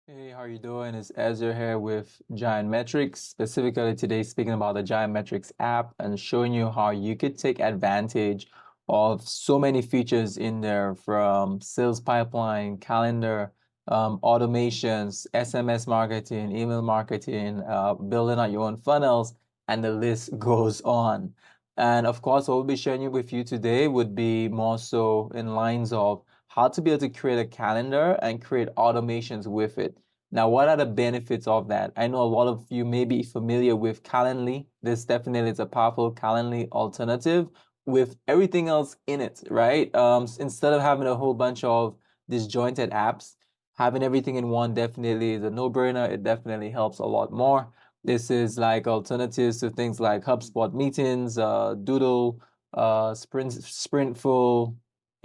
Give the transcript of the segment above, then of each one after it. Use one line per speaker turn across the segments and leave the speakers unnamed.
Hey, how are you doing? It's Ezra here with Giant Metrics. Specifically today, speaking about the Giant Metrics app and showing you how you could take advantage of so many features in there from sales pipeline, calendar, automations, SMS marketing, email marketing, building out your own funnels, and the list goes on. And of course, what we'll be sharing with you today would be more so in lines of how to be able to create a calendar and create automations with it. Now, what are the benefits of that? I know a lot of you may be familiar with Calendly. This definitely is a powerful Calendly alternative with everything else in it, right? Instead of having a whole bunch of disjointed apps, having everything in one definitely is a no-brainer. It definitely helps a lot more. This is like alternatives to things like HubSpot meetings, Doodle, Sprintful,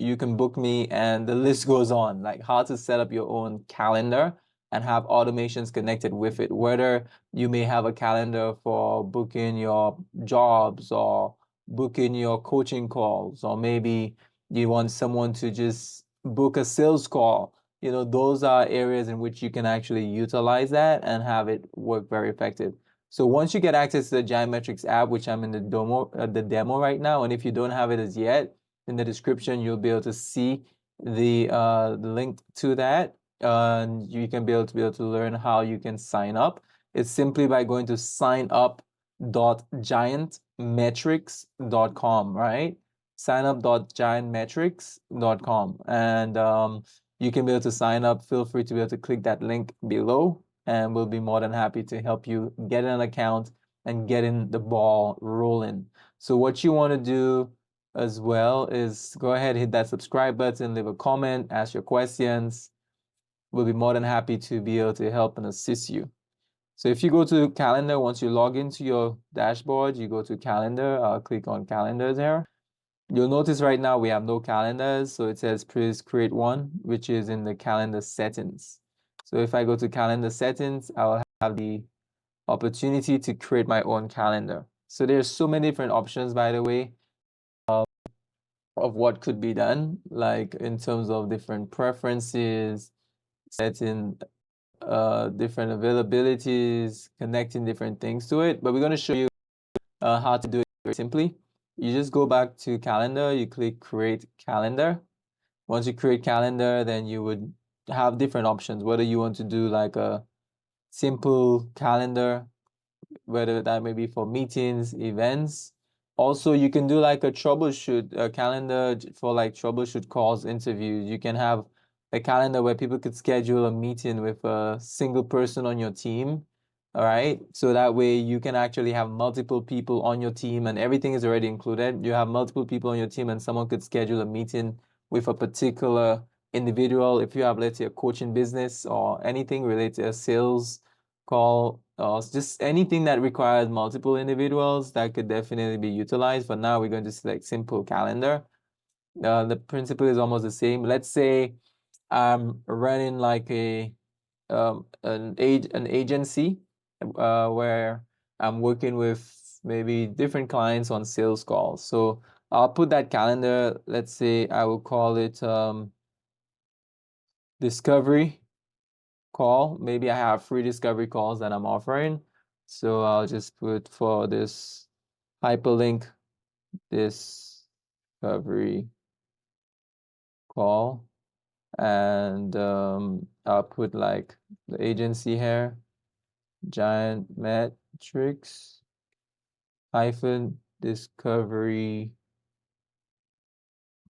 You Can Book Me, and the list goes on, like how to set up your own calendar and have automations connected with it, whether you may have a calendar for booking your jobs or booking your coaching calls, or maybe you want someone to just book a sales call. Those are areas in which you can actually utilize that and have it work very effective. So once you get access to the Giant Metrics app, which I'm in the demo right now, and if you don't have it as yet, in the description you'll be able to see the link to that, and you can be able to learn how you can sign up. It's simply by going to signup.giantmetrics.com, right? Signup.giantmetrics.com. And you can be able to sign up. Feel free to be able to click that link below, and we'll be more than happy to help you get an account and getting the ball rolling. So what you want to do as well is go ahead, hit that subscribe button, leave a comment, ask your questions. We'll be more than happy to be able to help and assist you. So if you go to calendar, once you log into your dashboard, you go to calendar, click on calendars here. You'll notice right now we have no calendars. So it says please create one, which is in the calendar settings. So if I go to calendar settings, I'll have the opportunity to create my own calendar. So there's so many different options, by the way, of what could be done, like in terms of different preferences, setting different availabilities, connecting different things to it. But we're going to show you how to do it very simply. You just go back to calendar, you click create calendar. Once you create calendar, then you would have different options, whether you want to do like a simple calendar, whether that may be for meetings, events. Also, you can do like a calendar for like troubleshoot calls, interviews. You can have a calendar where people could schedule a meeting with a single person on your team. All right. So that way you can actually have multiple people on your team and everything is already included. You have multiple people on your team and someone could schedule a meeting with a particular individual. If you have, let's say, a coaching business or anything related to a sales call, just anything that requires multiple individuals, that could definitely be utilized. For now, we're going to select simple calendar. The principle is almost the same. Let's say I'm running like an agency where I'm working with maybe different clients on sales calls. So I'll put that calendar, let's say I will call it discovery call. Maybe I have free discovery calls that I'm offering. So I'll just put for this hyperlink discovery call, and I'll put like the agency here, Giant Metrics hyphen discovery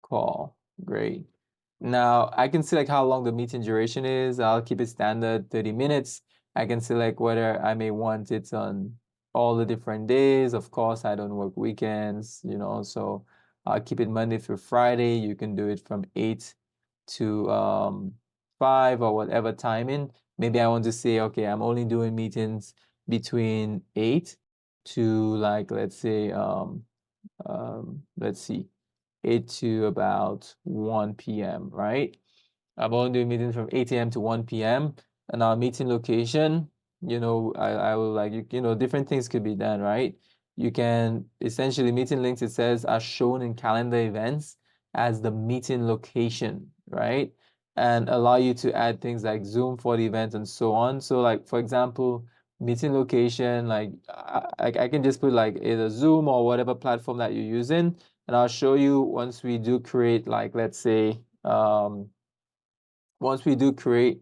call. Great. Now I can select how long the meeting duration is. I'll keep it standard 30 minutes. I can select whether I may want it on all the different days. Of course, I don't work weekends, so I'll keep it Monday through Friday. You can do it from 8 to 5 or whatever timing. Maybe I want to say, okay, I'm only doing meetings between 8 to like, let's see, 8 to about 1 p.m., right? I'm only doing meetings from 8 a.m. to 1 p.m. And our meeting location, I will like, different things could be done, right? You can essentially meeting links, it says, are shown in calendar events as the meeting location, right? and allow you to add things like Zoom for the event and so on. So like, for example, meeting location, like I can just put like either Zoom or whatever platform that you're using. And I'll show you once we do create, like, let's say, once we do create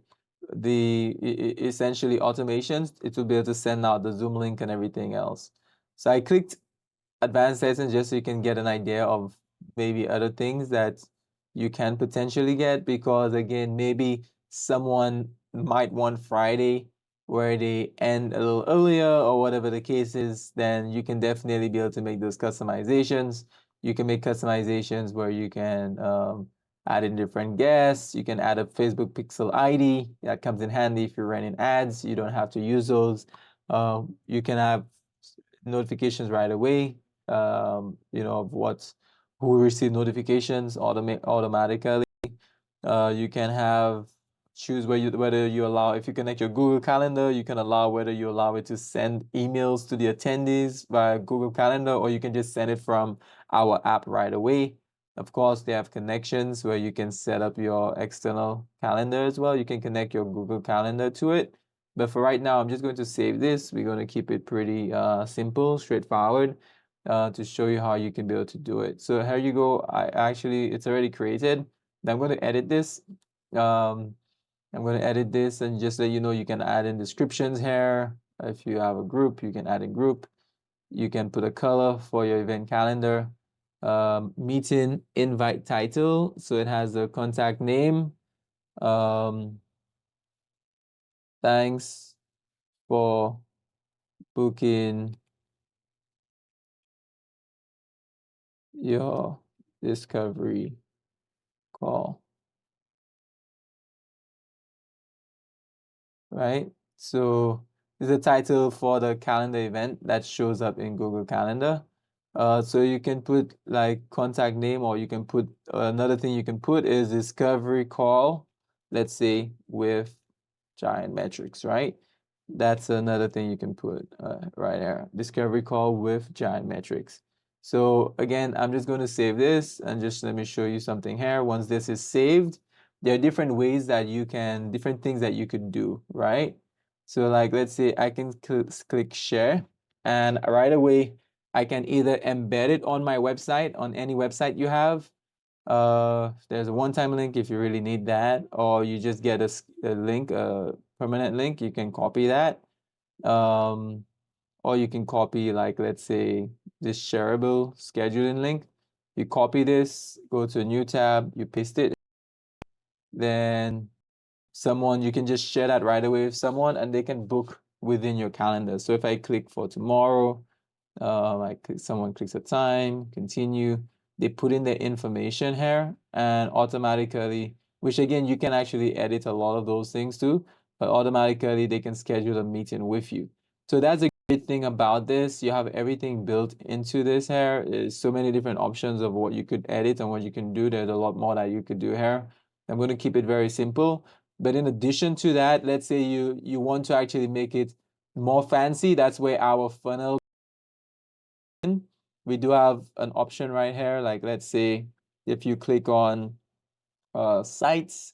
the essentially automations, it will be able to send out the Zoom link and everything else. So I clicked advanced settings just so you can get an idea of maybe other things that you can potentially get, because again, maybe someone might want Friday where they end a little earlier or whatever the case is, then you can definitely be able to make those customizations. You can make customizations where you can add in different guests. You can add a Facebook Pixel ID. That comes in handy if you're running ads. You don't have to use those. You can have notifications right away, of who receive notifications automatically. You can choose whether you allow, if you connect your Google Calendar, you can allow whether you allow it to send emails to the attendees via Google Calendar, or you can just send it from our app right away. Of course, they have connections where you can set up your external calendar as well. You can connect your Google Calendar to it. But for right now, I'm just going to save this. We're going to keep it pretty simple, straightforward, to show you how you can be able to do it. So here you go. It's already created. Now I'm going to edit this. I'm going to edit this and just let you know you can add in descriptions here. If you have a group, you can add a group. You can put a color for your event calendar. Meeting invite title. So it has the contact name. Thanks for booking your discovery call, right? So this is the title for the calendar event that shows up in Google Calendar. So you can put like contact name, or you can put another thing you can put is discovery call, let's say with giant metrics, right? That's another thing you can put right there. Discovery call with giant metrics. So again, I'm just going to save this and just let me show you something here. Once this is saved, there are different ways that different things that you could do, right? So like, let's say I can click share, and right away, I can either embed it on my website, on any website you have. There's a one-time link if you really need that, or you just get a link, a permanent link. You can copy that. Or you can copy, like, let's say, this shareable scheduling link. You copy this, go to a new tab, you paste it, then you can just share that right away with someone and they can book within your calendar. So if I click for tomorrow, someone clicks a time, continue, they put in their information here, and automatically, which again, you can actually edit a lot of those things too, but automatically they can schedule a meeting with you. So that's a great thing about this. You have everything built into this here. There's so many different options of what you could edit and what you can do. There's a lot more that you could do here. I'm going to keep it very simple. But in addition to that, let's say you want to actually make it more fancy. That's where our funnel, we do have an option right here. Like, let's say if you click on sites,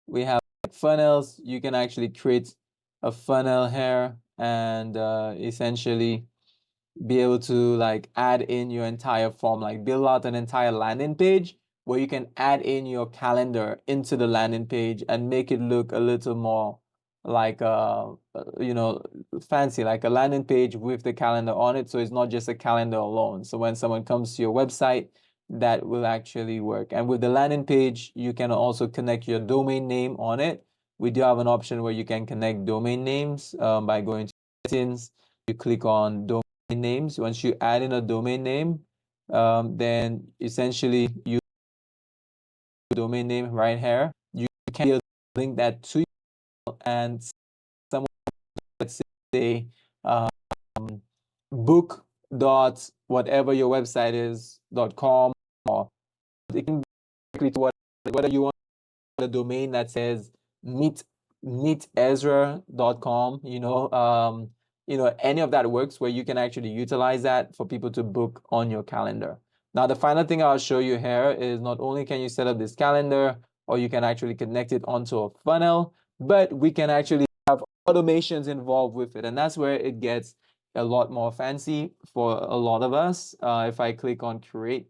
we have like funnels. You can actually create a funnel here and essentially be able to like add in your entire form, like build out an entire landing page where you can add in your calendar into the landing page and make it look a little more like fancy, like a landing page with the calendar on it. So it's not just a calendar alone. So when someone comes to your website, that will actually work. And with the landing page, you can also connect your domain name on it. We do have an option where you can connect domain names by going to settings. You click on domain names. Once you add in a domain name, then essentially you domain name right here. You can link that to you, and someone, let's say, um, book dot whatever your website is .com, or it can be directly to whether you want a domain that says meetezra.com, any of that works, where you can actually utilize that for people to book on your calendar. Now, the final thing I'll show you here is not only can you set up this calendar, or you can actually connect it onto a funnel, but we can actually have automations involved with it. And that's where it gets a lot more fancy for a lot of us. If I click on create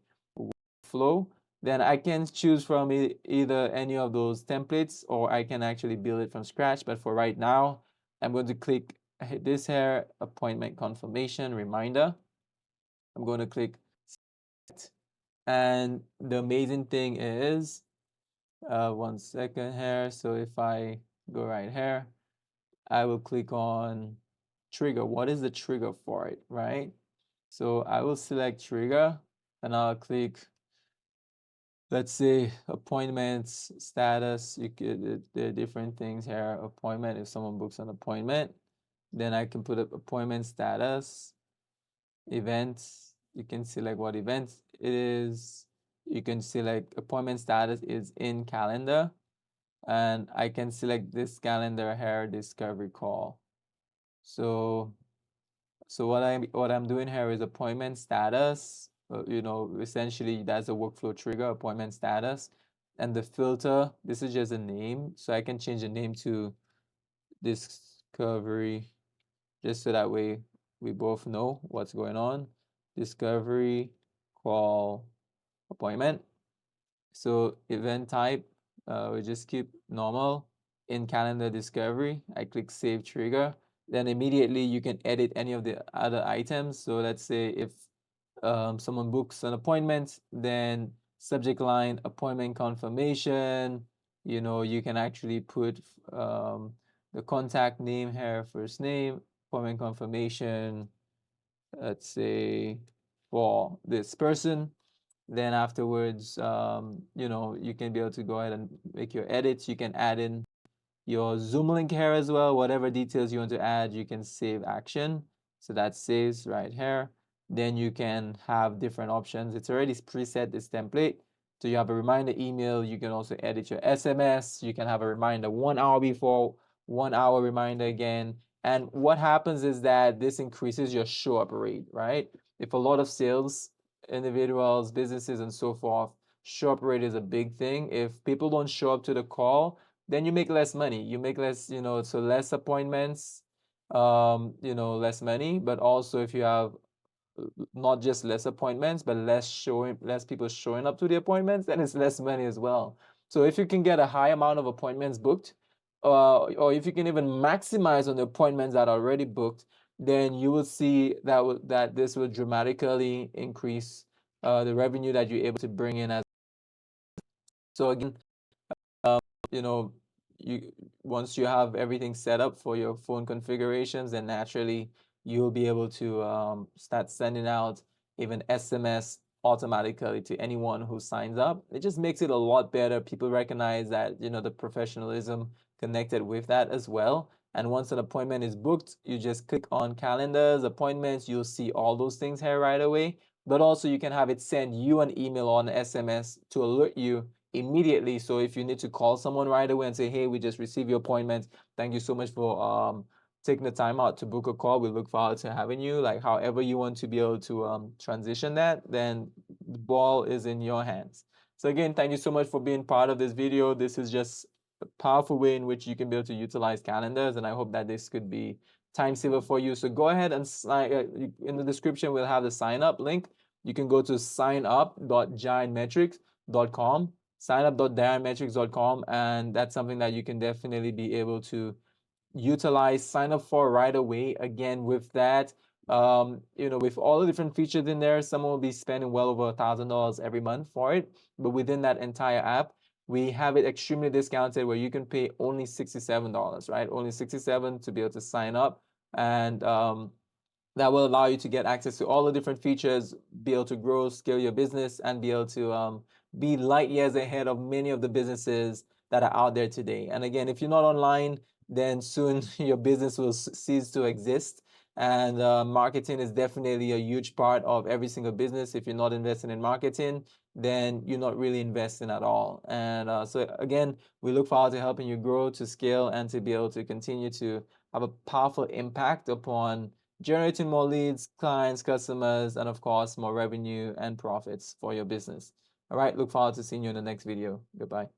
flow, then I can choose from either any of those templates, or I can actually build it from scratch. But for right now, I'm going to click this here, appointment confirmation reminder. I'm going to click set. And the amazing thing is, 1 second here. So if I go right here, I will click on trigger. What is the trigger for it, right? So I will select trigger and I'll click, let's say, appointments status. You could, there are different things here. Appointment, if someone books an appointment, then I can put up appointment status. Events, you can select what event it is. You can select appointment status is in calendar, and I can select this calendar here, discovery call. So what I'm doing here is appointment status. Essentially that's a workflow trigger, appointment status. And the filter, this is just a name. So I can change the name to discovery, just so that way we both know what's going on. Discovery call appointment. So event type, we just keep normal. In calendar discovery, I click save trigger. Then immediately you can edit any of the other items. So let's say if someone books an appointment, then subject line appointment confirmation. You can actually put the contact name here, first name, appointment confirmation, let's say for this person. Then afterwards, you can be able to go ahead and make your edits. You can add in your Zoom link here as well. Whatever details you want to add, you can save action. So that saves right here. Then you can have different options. It's already preset, this template. So you have a reminder email. You can also edit your SMS. You can have a reminder 1 hour before, 1 hour reminder again. And what happens is that this increases your show up rate, right? If a lot of sales individuals, businesses, and so forth, show up rate is a big thing. If people don't show up to the call, then you make less money. You make less, so less appointments, less money. But also if you have not just less appointments, but less people showing up to the appointments, then it's less money as well. So if you can get a high amount of appointments booked, or if you can even maximize on the appointments that are already booked, then you will see that this will dramatically increase the revenue that you're able to bring in. So again, you know, you once you have everything set up for your phone configurations, then naturally you'll be able to start sending out even SMS automatically to anyone who signs up. It just makes it a lot better. People recognize that, the professionalism connected with that as well. And once an appointment is booked, you just click on calendars, appointments, you'll see all those things here right away. But also you can have it send you an email or an SMS to alert you immediately. So if you need to call someone right away and say, hey, we just received your appointment, thank you so much for taking the time out to book a call, we look forward to having you. Like however you want to be able to transition that, then the ball is in your hands. So again, thank you so much for being part of this video. This is just a powerful way in which you can be able to utilize calendars, and I hope that this could be time saver for you. So go ahead and sign. In the description we'll have the sign up link. You can go to signup.giantmetrics.com, signup.giantmetrics.com, and that's something that you can definitely be able to utilize, sign up for right away. Again, with that, with all the different features in there, someone will be spending well over $1,000 every month for it. But within that entire app, we have it extremely discounted where you can pay only $67, right? Only $67 to be able to sign up. And that will allow you to get access to all the different features, be able to grow, scale your business, and be able to be light years ahead of many of the businesses that are out there today. And again, if you're not online, then soon your business will cease to exist. And marketing is definitely a huge part of every single business. If you're not investing in marketing, then you're not really investing at all. And so again, we look forward to helping you grow, to scale, and to be able to continue to have a powerful impact upon generating more leads, clients, customers, and of course, more revenue and profits for your business. All right, look forward to seeing you in the next video. Goodbye.